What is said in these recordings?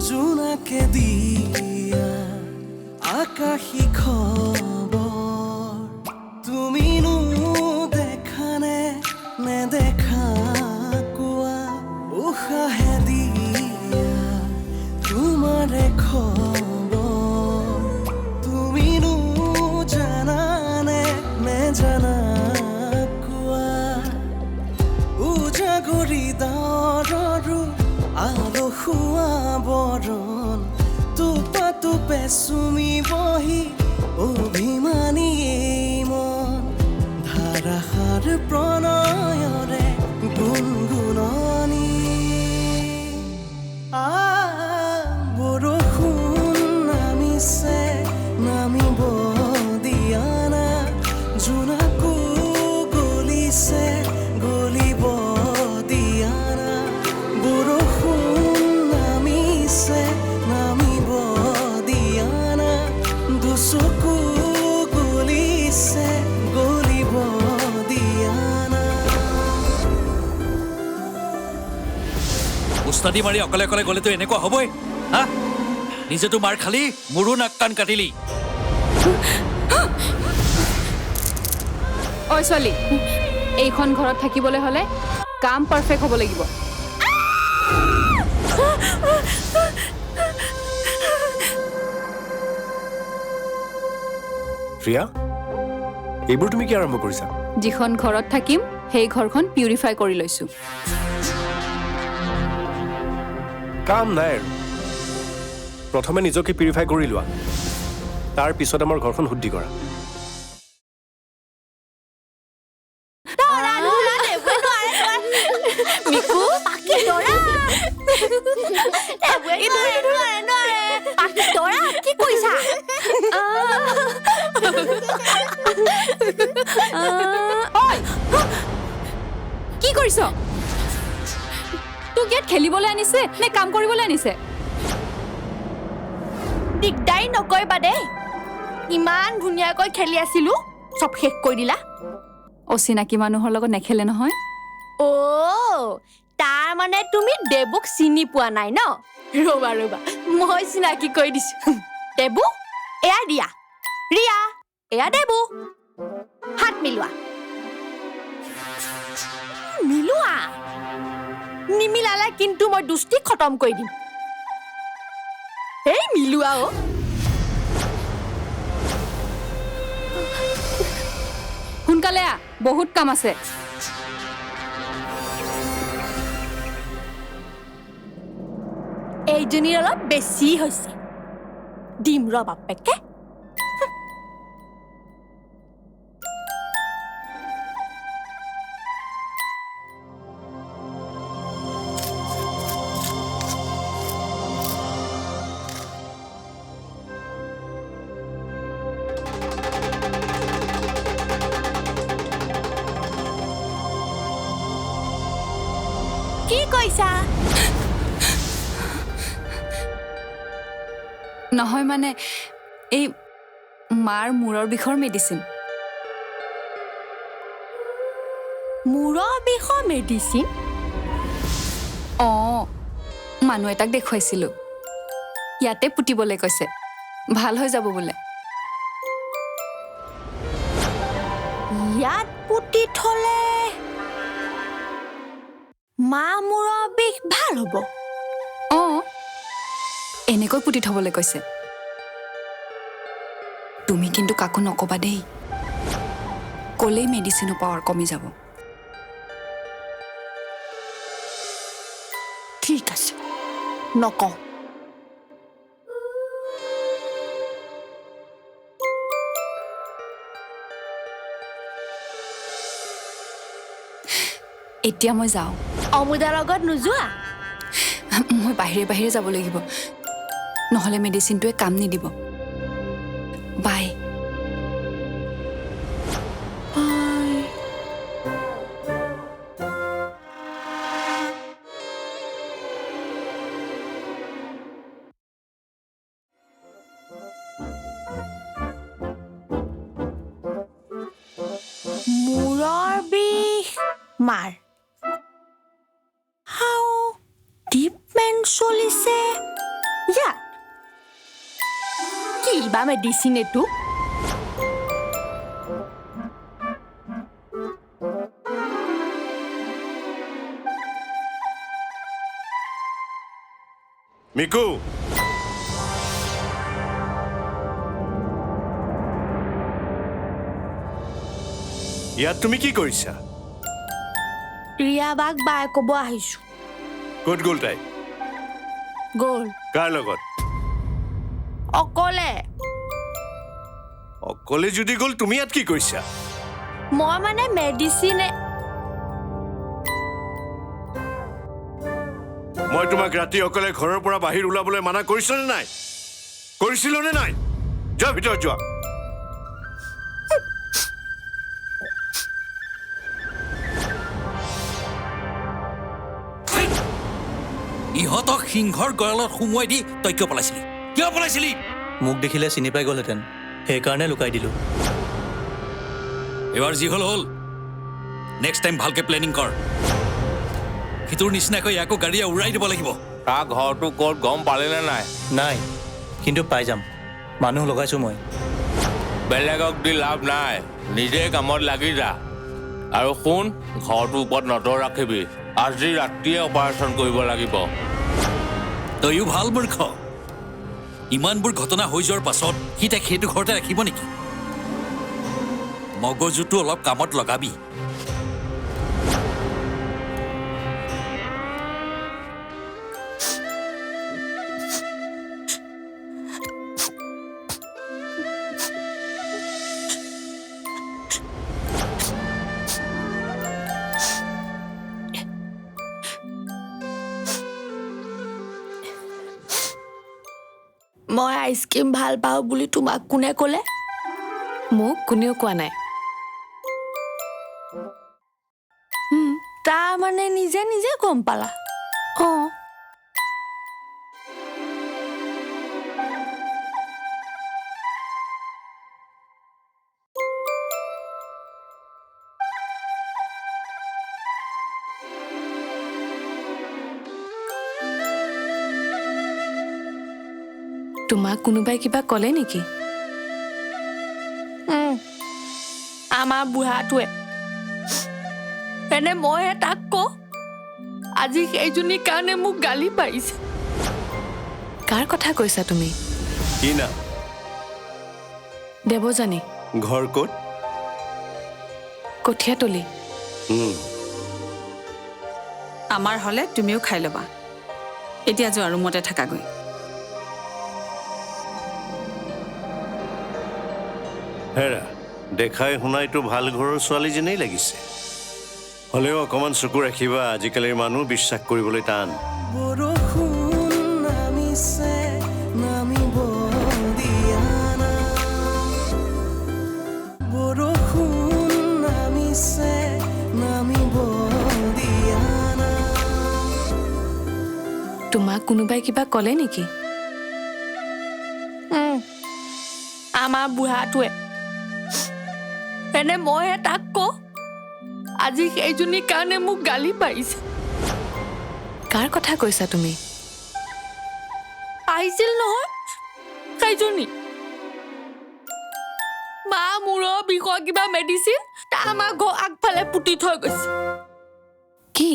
জোনাকে দিয়া আকাশী খবৰ তুমিনো দেখানে নেদেখা কোৱা উশাহে দিয়া তোমাৰে খবৰ তুমিনো জানানে নেজানা কোৱা উজাগৰি দৰৰো আলসুৱা বৰণ টোপা টোপে চুমি বহি অভিমানী মন ধাৰাসাৰ প্ৰণয়ৰে গুণগুণনি বৰষুণ নামিছে নামিব দিয়া না জোনাকো গলিছে গলিব দিয়া না বৰষুণ নামিছে নামিব দিয়া না দুচকু গলিছে গলিব দিয়া না উস্তাদি মাৰি অকলে অকলে গ'লেতো এনেকুৱা হ'বই হা নিজেতো মাৰ খালি মোৰো নাক কাণ কাটিলি ঐ ছোৱালী এইখন ঘৰত থাকিবলৈ হ'লে কাম পাৰফেক্ট হ'ব লাগিব ৰিয়া এইবোৰ তুমি কি আৰম্ভ কৰিছা যিখন ঘৰত থাকিম সেই ঘৰখন পিউৰিফাই কৰি লৈছো কাম নাই আৰু প্ৰথমে নিজকে পিউৰিফাই কৰি লোৱা তাৰ পিছত আমাৰ ঘৰখন শুদ্ধি কৰা কি কৰিছ তোক ইয়াত খেলিবলৈ আনিছে নে কাম কৰিবলৈ আনিছে দিগদাৰি নকৰিবা দেই ইমান ধুনীয়াকৈ খেলি আছিলো চব শেষ কৰি দিলা অচিনাকি মানুহৰ লগত নেখেলে নহয় তাৰ মানে তুমি দেবুক চিনি পোৱা নাই ন ৰবা ৰবা মই চিনাকি কৰি দিছো দেবু এয়া ৰিয়া ৰিয়া এয়া দেবু হাত মিলোৱা মিলোৱা নিমিলালে কিন্তু মই দুষ্টি খতম কৰি দিম এই মিলোৱা সোনকালে বহুত কাম আছে এইজনীৰ অলপ বেছি হৈছে দিম ৰ বাপেকে কি কৈছা নহয় মানে এই মাৰ মূৰৰ বিষৰ মেডিচিন মূৰৰ বিষৰ মেডিচিন মানুহ এটাক দেখুৱাইছিলো ইয়াতে পুতিবলৈ কৈছে ভাল হৈ যাব বোলে ইয়াত পুতি থলে মা মূৰৰ বিষ ভাল হ'ব এনেকৈ পুতি থবলৈ কৈছে তুমি কিন্তু কাকো নকবা দেই ক'লেই মেডিচিনৰ পাৱাৰ কমি যাব ঠিক আছে নকওঁ এতিয়া মই যাওঁ অমুদাৰ লগত নোযোৱা মই বাহিৰে বাহিৰে যাব লাগিব নহ'লে মেডিচিনটোৱে কাম নিদিব বাই মূৰৰ বিষ মাৰ হাও ট্ৰিটমেণ্ট চলিছে কিবা মেডিচিন এইটো মিকু ইয়াত তুমি কি কৰিছা ৰিয়া বাক বাই ক'ব আহিছো ক'ত গ'ল তাই গ'ল কাৰ লগত অকলে অকলে যদি গ'ল তুমি ইয়াত কি কৰিছা মই মানে মেডিচিন মই তোমাক ৰাতি অকলে ঘৰৰ পৰা বাহিৰ ওলাবলৈ মানা কৰিছিলো নাই কৰিছিলো নে নাই যোৱা ভিতৰত যোৱা ইহঁতক সিংহৰ গঁৰালত সুমুৱাই দি তই কিয় পলাইছিলি কিয় পলাইছিলি মোক দেখিলে চিনি পাই গ'লহেঁতেন সেইকাৰণে লুকাই দিলোঁ এবাৰ যি হ'ল হ'ল নেক্সট টাইম ভালকে প্লেনিং কৰ সিটোৰ নিচিনাকৈ আকৌ গাড়ীয়ে উৰাই দিব লাগিব তাৰ ঘৰটো ক'ত গম পালেনে নাই নাই কিন্তু পাই যাম মানুহ লগাইছোঁ মই বেলেগক দি লাভ নাই নিজে কামত লাগি যা আৰু শুন ঘৰটোৰ ওপৰত নজৰ ৰাখিবি আজি ৰাতিয়ে অপাৰেশ্যন কৰিব লাগিব তইও ভাল মূৰ্খ ইমানবোৰ ঘটনা হৈ যোৱাৰ পাছত সি তাক সেইটো ঘৰতে ৰাখিব নেকি মগজুটো অলপ কামত লগাবি মই আইচক্ৰীম ভাল পাওঁ বুলি তোমাক কোনে ক'লে মোক কোনেও কোৱা নাই তাৰ মানে নিজে নিজে গম পালা অঁ তোমাক কোনোবাই কিবা ক'লে নেকি আমাৰ বুঢ়াটোৱে এনে মইহে তাক কওঁ আজি সেইজনীৰ কাৰণে মোক গালি পাৰিছে কাৰ কথা কৈছা তুমি কি না দেৱজানী ঘৰ ক'ত কঠীয়াতলি আমাৰ হ'লে তুমিও খাই ল'বা এতিয়া যোৱা ৰুমতে থাকাগৈ হেৰা দেখাই শুনাইতো ভাল ঘৰৰ ছোৱালীজনেই লাগিছে হ'লেও অকণমান চকু ৰাখিবা আজিকালিৰ মানুহ বিশ্বাস কৰিবলৈ টান বৰষুণ নামিছে নামিব দিয়া না বৰষুণ নামিছে নামিব দিয়া না তোমাক কোনোবাই কিবা ক'লে নেকি আমাৰ বুঢ়াটোৱে এনে মইহে তাক কওঁ আজি সেইজনীৰ কাৰণে মোক গালি পাৰিছে কাৰ কথা কৈছা তুমি আহিছিল নহয় সেইজনী মা মূৰৰ বিষৰ কিবা মেডিচিন তাৰ আমাৰ ঘৰ আগফালে পুতি থৈ গৈছে কি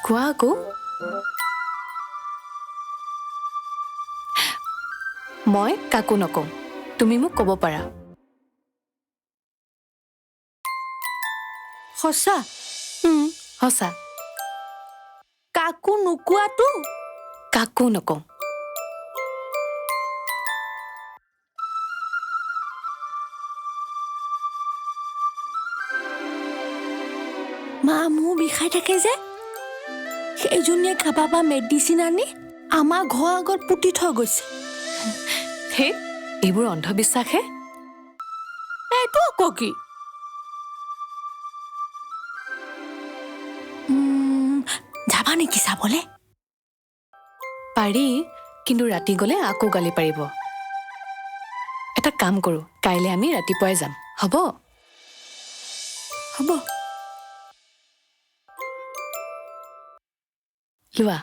কোৱা আকৌ মই কাকো নকওঁ তুমি মোক ক'ব পাৰা সঁচা সঁচা কাকো নোকোৱাটো কাকো নকওঁ মা মোৰ বিষাই থাকে যে সেইজনীয়ে কাবাবা মেডিচিন আনি আমাৰ ঘৰ আগত পুতি থৈ গৈছে সেই এইবোৰ অন্ধবিশ্বাসহে এইটো আকৌ কি যাবা নেকি চাবলে পাৰি কিন্তু ৰাতি গ'লে আকৌ গালি পাৰিব এটা কাম কৰোঁ কাইলৈ আমি ৰাতিপুৱাই যাম হ'ব হ'ব লোৱা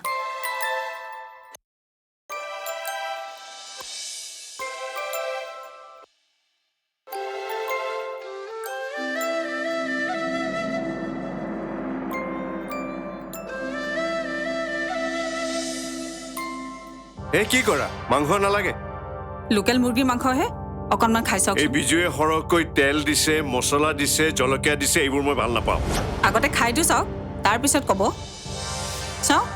এই কি কৰা মাংস নালাগে লোকেল মুৰ্গীৰ মাংসহে অকণমান খাই চাওক এই বিজুৱে সৰহকৈ তেল দিছে মছলা দিছে জলকীয়া দিছে এইবোৰ মই ভাল নাপাওঁ আগতে খাইতো চাওক তাৰপিছত ক'ব চাওক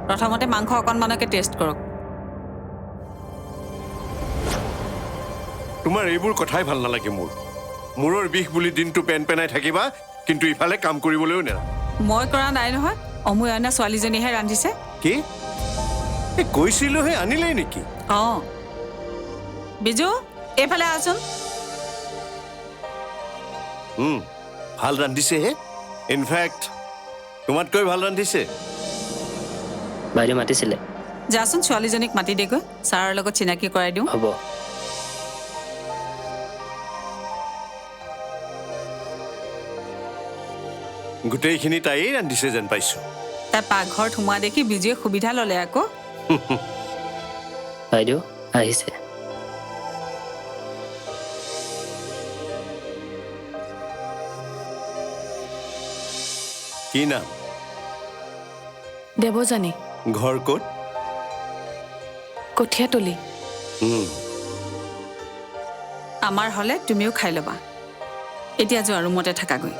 প্ৰথমতে মাংস অকণমানকে টেষ্ট কৰক তোমাৰ এইবোৰ কথাই ভাল নালাগে মোৰ মূৰৰ বিষ বুলি দিনটো পেন পেনাই থাকিবা কিন্তু ইফালে কাম কৰিবলৈও নেৰা মই কৰা নাই নহয় অমূয়না ছোৱালীজনীহে ৰান্ধিছে কি কৈছিলোহে আনিলেই নেকি অঁ বিজু এইফালে আহচোন ভাল ৰান্ধিছেহে ইনফেক্ট তোমাতকৈ ভাল ৰান্ধিছে বাইদেউ মাতিছিলে যাচোন ছোৱালীজনীক মাতি দেগৈ ছাৰৰ লগত চিনাকি কৰাই দিওঁ হ'ব গোটেইখিনি তাইয়েই ৰান্ধিছে যেন পাইছোঁ তাই পাকঘৰত সোমোৱা দেখি বিজুৱে সুবিধা ল'লে আকৌ বাইদেউ আহিছে কি নাম দেৱজানী ঘৰ ক'ত কঠীয়াতলি আমাৰ হ'লে তুমিও খাই ল'বা এতিয়া যোৱা ৰুমতে থাকাগৈ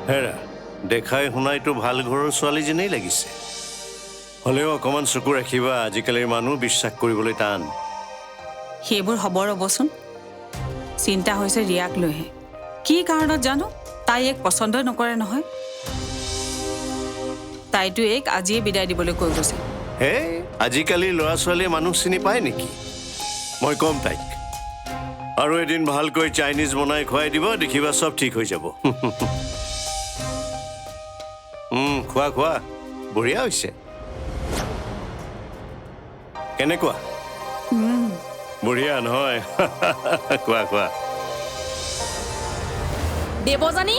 হেৰা দেখাই শুনাইতো ভাল ঘৰৰ ছোৱালীজনেই লাগিছে হ'লেও অকণমান চকু ৰাখিবা আজিকালিৰ মানুহ বিশ্বাস কৰিবলৈ টান সেইবোৰ হ'ব ৰ'বচোন চিন্তা হৈছে ৰিয়াক লৈহে কি কাৰণত জানো তাই এক পচন্দ নকৰে নহয় তাইতো এক আজিয়ে বিদায় দিবলৈ কৈ গৈছে হে আজিকালি ল'ৰা ছোৱালীয়ে মানুহ চিনি পায় নেকি মই ক'ম তাইক আৰু এদিন ভালকৈ চাইনিজ বনাই খুৱাই দিব দেখিবা চব ঠিক হৈ যাব খোৱা খোৱা বঢ়িয়া হৈছে কেনেকুৱা বঢ়িয়া নহয় খোৱা খোৱা দেৱজানী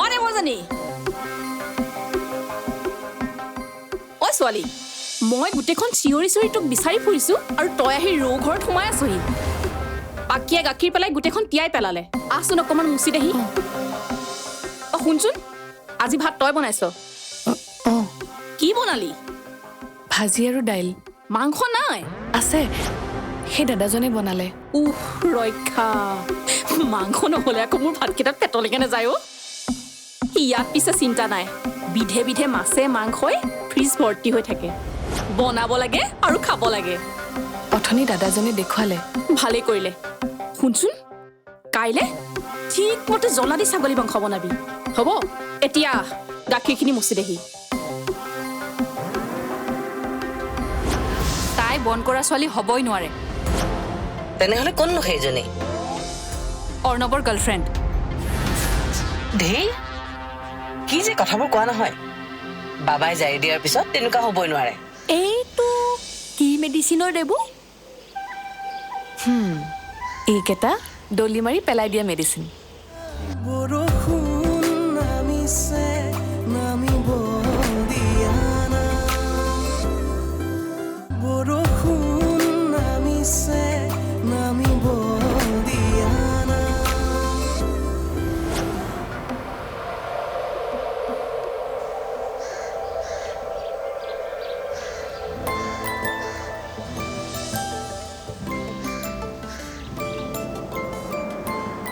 অ দেৱজানী অ ছোৱালী মই গোটেইখন চিঞৰি চিঞৰি তোক বিচাৰি ফুৰিছো আৰু তই আহি ৰৌ ঘৰত সোমাই আছহি পাকিয়া গাখীৰ পেলাই গোটেইখন তিয়াই পেলালে আহচোন অকণমান মুচি দেহি অ শুনচোন আজি ভাত তই বনাইছ অঁ কি বনালি ভাজি আৰু দাইল মাংস নাই আছে সেই দাদাজনে বনালে উহ ৰক্ষা মাংস নহ'লে আকৌ মোৰ ভাতকেইটাত পেটলৈকে নাযায় অ' ইয়াত পিছে চিন্তা নাই বিধে বিধে মাছে মাংসই ফ্ৰিজ ভৰ্তি হৈ থাকে বনাব লাগে আৰু খাব লাগে অথনি দাদাজনে দেখুৱালে ভালেই কৰিলে শুনচোন কাইলৈ ঠিকমতে জ্বলা দি ছাগলী মাংস বনাবি হ'ব এতিয়া গাখীৰখিনি মুচি দেহি তাই বন কৰা ছোৱালী হ'বই নোৱাৰে তেনেহ'লে কোননো সেইজনী অৰ্ণৱৰ গাৰ্লফ্ৰেণ্ড ধেই কি যে কথাবোৰ কোৱা নহয় বাবাই জাৰি দিয়াৰ পিছত তেনেকুৱা হ'বই নোৱাৰে এইটো কি মেডিচিনৰ দেবো এইকেইটা দলি মাৰি পেলাই দিয়া মেডিচিন বৰষুণ নামিছে নামিব দিয়া না বৰষুণ নামিছে নামিব দিয়া না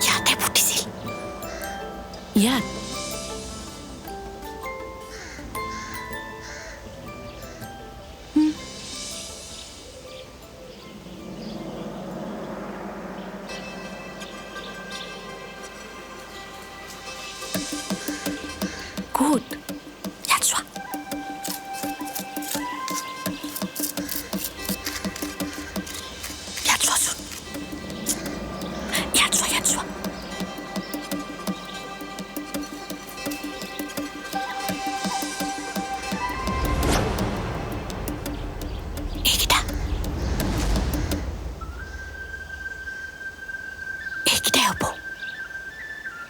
ইয়াতে ফুটিছিল ইয়াত ক'ত ইয়াত চোৱা ইয়াত চোৱাচোন ইয়াত চোৱা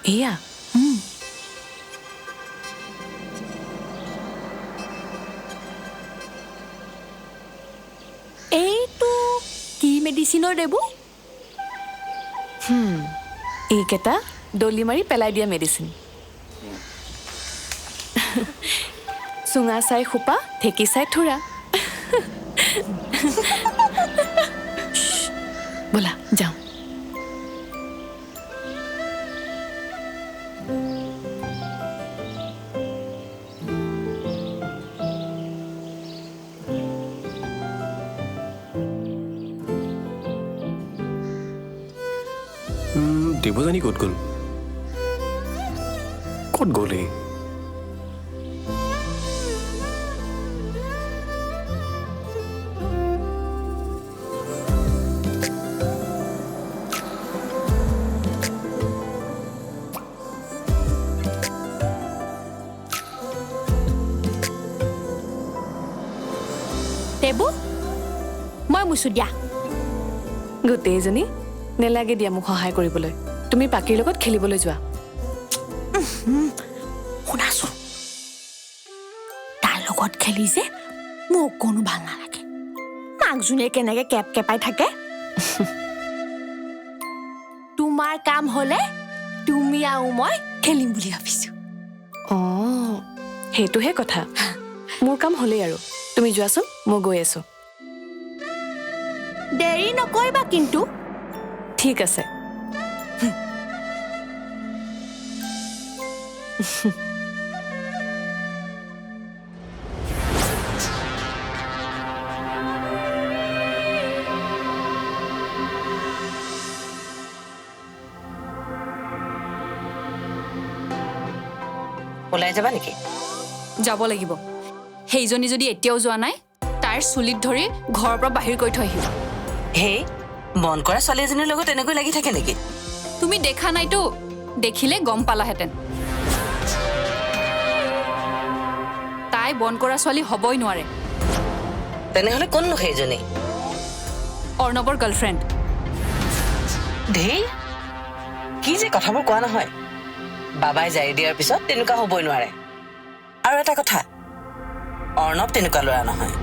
এয়া এইটো কি মেডিচিনৰ দেবো এইকেইটা দলি মাৰি পেলাই দিয়া মেডিচিন চুঙা চাই খোপা ঢেঁকী চাই থোৰা ব'লা যাওঁ দেৱযানী ক'ত গ'ল ক'ত গ'লে দেবো মই মুচু দিয়া গোটেইজনী নেলাগে দিয়া মোক সহায় কৰিবলৈ তুমি পাকিৰ লগত খেলিবলৈ যোৱা শুনাচোন তাৰ লগত খেলি যে মোক কোনো ভাল নালাগে মাকজনীয়ে কেনেকে কেপ কেপাই থাকে তোমাৰ কাম হলে তুমি আৰু মই খেলিম বুলি ভাবিছো অঁ সেইটোহে কথা মোৰ কাম হ'লেই আৰু তুমি যোৱাচোন মই গৈ আছো দেৰি নকৰিবা কিন্তু ঠিক আছে ওলাই যাবা নেকি যাব লাগিব সেইজনী যদি এতিয়াও যোৱা নাই তাইৰ চুলিত ধৰি ঘৰৰ পৰা বাহিৰ কৰি থৈ আহিব হেই মন কৰা ছোৱালী এজনীৰ লগত এনেকৈ লাগি থাকে নেকি তুমি দেখা নাইতো দেখিলে গম পালাহেঁতেন তাই বন কৰা ছোৱালী হ'বই নোৱাৰে তেনেহ'লে কোননো সেইজনী অৰ্ণৱৰ গাৰ্লফ্ৰেণ্ড ধেই কি যে কথাবোৰ কোৱা নহয় বাবাই জাৰি দিয়াৰ পিছত তেনেকুৱা হ'বই নোৱাৰে আৰু এটা কথা অৰ্ণৱ তেনেকুৱা ল'ৰা নহয়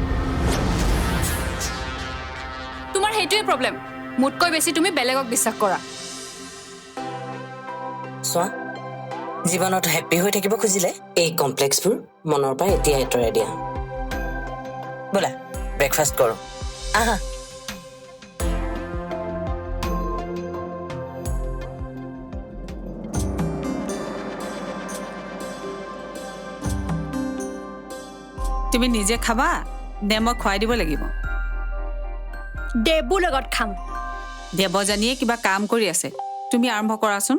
তোমাৰ সেইটোৱে প্ৰব্লেম মোতকৈ বেছি তুমি বেলেগক বিশ্বাস কৰা চোৱা জীৱনত হেপ্পী হৈ থাকিব খুজিলে এই কমপ্লেক্সবোৰ মনৰ পৰা এতিয়া আঁতৰাই দিয়া ব'লা ব্ৰেকফাষ্ট কৰোঁ আহা তুমি নিজে খাবা নে মই খুৱাই দিব লাগিব দেবুৰ লগত খাম দেৱযানীয়ে কিবা কাম কৰি আছে তুমি আৰম্ভ কৰাচোন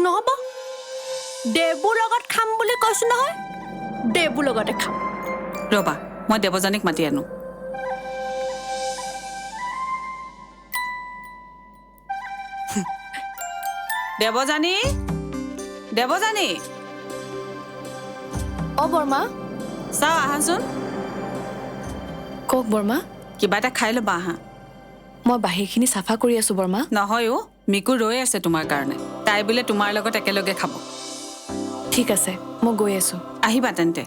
নহ'ব দেবুৰ লগত খাম বুলি কৈছো নহয় দেবুৰ লগতে খাম ৰ'বা মই দেৱযানীক মাতি আনো দেৱযানী দেৱযানী অ বৰ্মা চাওঁ আহাচোন কওক বৰ্মা কিবা এটা খাই ল'বা আহা মই বাহিৰখিনি চাফা কৰি আছো বৰ্মা নহয় অ' মিকু ৰৈ আছে তোমাৰ কাৰণে তাই বোলে তোমাৰ লগত একেলগে খাব ঠিক আছে মই গৈ আছো আহিবা তেন্তে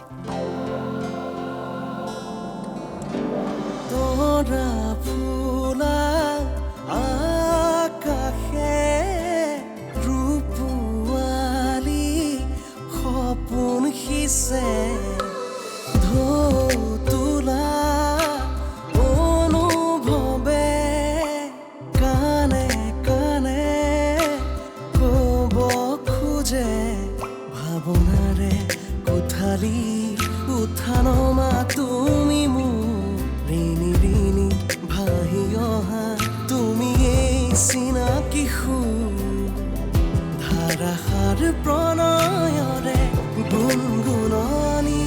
তৰা ফুলা আকাশে ৰূপৱালী সপোন সিঁচে ঢৌ তোলা অনুভৱে কাণে কাণে ক'ব খোজে ভাৱনাৰে কোঠালি উঠা নমা তুমি মোৰ ৰিণি ৰিণি ভাহি অহা তুমি এই চিনাকি সুৰ ধাৰাসাৰ প্ৰণয়ৰে গুণগুণনি